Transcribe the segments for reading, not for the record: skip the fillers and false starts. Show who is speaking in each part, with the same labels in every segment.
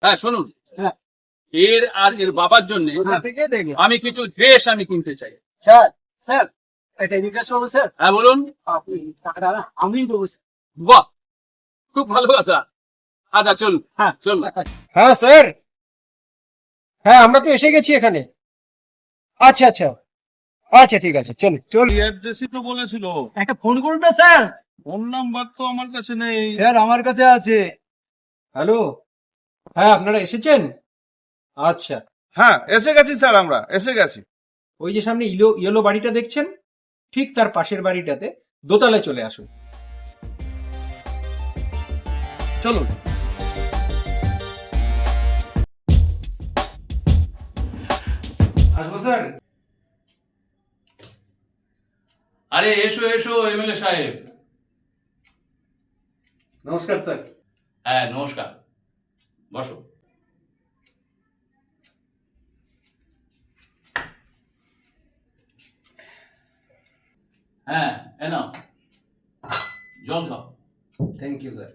Speaker 1: হ্যাঁ শুনুন,
Speaker 2: হ্যাঁ।
Speaker 1: এর আর এর বাবার জন্য আমি কিছু ড্রেস আমি কিনতে চাই।
Speaker 2: স্যার স্যার এটা জিজ্ঞাসা করবো স্যার?
Speaker 1: হ্যাঁ বলুন।
Speaker 2: আপনি টাকাটা না আমিই দেবো স্যার।
Speaker 1: বাহ, খুব ভালো কথা। আচ্ছা চল,
Speaker 2: হ্যাঁ
Speaker 1: চল।
Speaker 3: হ্যাঁ স্যার, হ্যাঁ আমরা তো এসে গেছি এখানে। আচ্ছা আচ্ছা আচ্ছা, ঠিক আছে, চল চল।
Speaker 4: এই অ্যাড্রেসই তো বলেছিল।
Speaker 2: একটা ফোন করুন না স্যার।
Speaker 4: ফোন নাম্বার তো আমার কাছে নেই।
Speaker 5: স্যার আমার কাছে আছে।
Speaker 3: হ্যালো, হ্যাঁ আপনারা এসেছেন? আচ্ছা,
Speaker 4: হ্যাঁ এসে গেছি স্যার, আমরা এসে গেছি।
Speaker 3: ওই যে সামনে ইয়েলো বাড়িটা দেখছেন, ঠিক তার পাশের বাড়িটাতে দোতলায় চলে আসুন।
Speaker 4: চলুন।
Speaker 3: আসবো স্যার?
Speaker 1: আরে এসো এসো এমএলএ সাহেব।
Speaker 3: নমস্কার স্যার।
Speaker 1: হ্যাঁ নমস্কার, বসো। হ্যাঁ এ নাও, জল খাও।
Speaker 3: Thank you sir.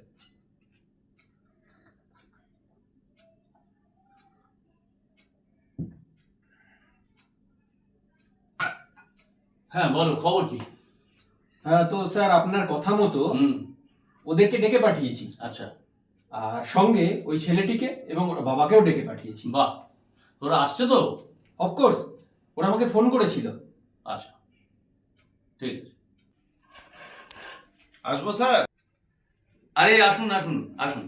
Speaker 1: হ্যাঁ বলো, খবর কি?
Speaker 3: হ্যাঁ তো স্যার আপনার কথা মতো
Speaker 1: হুম,
Speaker 3: ওদেরকে ডেকে পাঠিয়েছি,
Speaker 1: আচ্ছা।
Speaker 3: আর সঙ্গে ওই ছেলেটিকে এবং ওর বাবাকেও ডেকে পাঠিয়েছি।
Speaker 1: বাহ, তোরা আসছে তো?
Speaker 3: অফকোর্স, ওরা আমাকে ফোন করেছিল।
Speaker 1: আচ্ছা ঠিক আছে।
Speaker 4: আসবো স্যার?
Speaker 1: আরে আসুন আসুন আসুন।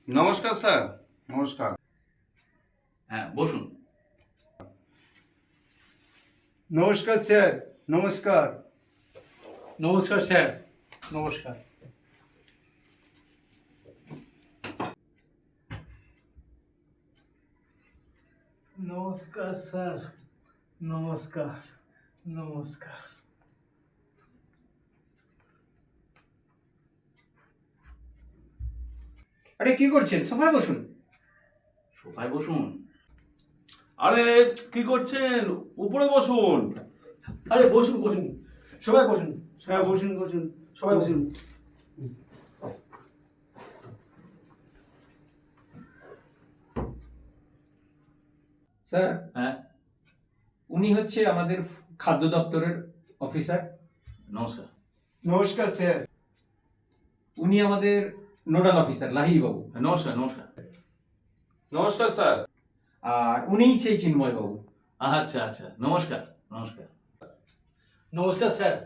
Speaker 4: নমস্কার স্যার। নমস্কার।
Speaker 1: হ্যাঁ বসুন।
Speaker 5: নমস্কার স্যার। নমস্কার।
Speaker 2: নমস্কার স্যার। নমস্কার। নমস্কার স্যার। নমস্কার। নমস্কার।
Speaker 3: আরে কি করছেন? সোফায় বসুন।
Speaker 1: সোফায় বসুন?
Speaker 4: আরে কি করছেন? উপরে বসুন।
Speaker 3: আরে বসুন বসুন, সবাই বসুন।
Speaker 5: হ্যাঁ বসুন বসুন
Speaker 3: সবাই
Speaker 5: বসুন।
Speaker 3: স্যার,
Speaker 1: হ্যাঁ
Speaker 3: উনি হচ্ছে আমাদের খাদ্য দপ্তরের অফিসার।
Speaker 1: নমস্কার।
Speaker 5: নমস্কার স্যার।
Speaker 3: উনি আমাদের নোডাল অফিসার লাহিড়ী বাবু।
Speaker 1: হ্যাঁ, নমস্কার নমস্কার।
Speaker 4: নমস্কার স্যার।
Speaker 3: আর উনিই সেই চিন্ময় বাবু।
Speaker 1: আচ্ছা আচ্ছা, নমস্কার নমস্কার।
Speaker 2: নমস্কার স্যার।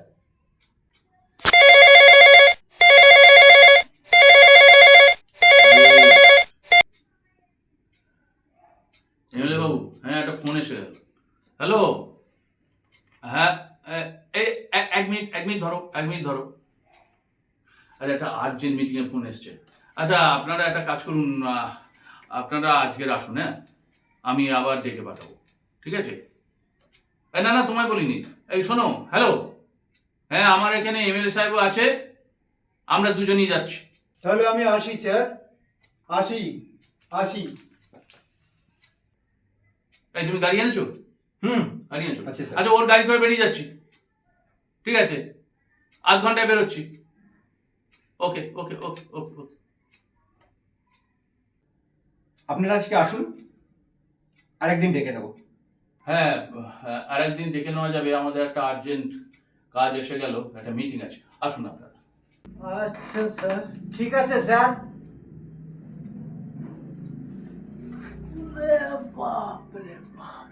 Speaker 1: এমএলএ বাবু, হ্যাঁ একটা ফোন এসে গেল। হ্যালো, হ্যাঁ এই এক মিনিট, এক মিনিট ধরো, এক মিনিট ধরো। আরে একটা আর্জেন্ট মিটিং এর ফোন এসছে। আচ্ছা আপনারা একটা কাজ করুন, আপনারা আজকের আসুন, হ্যাঁ আমি আবার ডেকে পাঠাবো, ঠিক আছে? না না তোমায় বলিনি। এই শোনো, হ্যালো, হ্যাঁ আমার এখানে এমএলএ সাহেবও আছে, আমরা দুজনেই যাচ্ছি।
Speaker 5: তাহলে আমি আসি স্যার। আসি আসি।
Speaker 1: এই তুমি গাড়ি এনেছো?
Speaker 3: হুম,
Speaker 1: গাড়ি এনেছো?
Speaker 3: আচ্ছা, স্যার।
Speaker 1: আচ্ছা ওর গাড়ি করে বেরিয়ে যাচ্ছি, ঠিক আছে? আধ ঘন্টায় বেরোচ্ছি। ওকে ওকে ওকে ওকে ওকে।
Speaker 3: আপনারা আজকে আসুন, আরেকদিন ডেকে নেবো।
Speaker 1: হ্যাঁ আর একদিন ডেকে নেওয়া যাবে, আমাদের একটা আর্জেন্ট কাজ এসে গেল, একটা মিটিং আছে, আসুন আপনারা।
Speaker 5: আচ্ছা স্যার, ঠিক আছে স্যার।
Speaker 2: বাপ রে বাপ।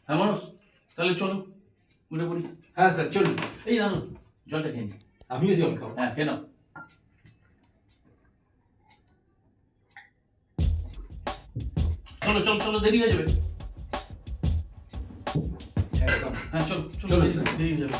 Speaker 1: হ্যাঁ মানুষ, তাহলে চলো উঠে পড়ি।
Speaker 3: হ্যাঁ স্যার, চলুন।
Speaker 1: এই জানো, জলটা খেয়ে নি।
Speaker 3: আমিও জল খাবো।
Speaker 1: হ্যাঁ খেয়ে নাও। চলো চলো চলো, দেরি হয়ে যাবে।
Speaker 3: একদম।
Speaker 1: হ্যাঁ চলো চলো,
Speaker 3: চলো,
Speaker 1: দেরি হয়ে যাবে।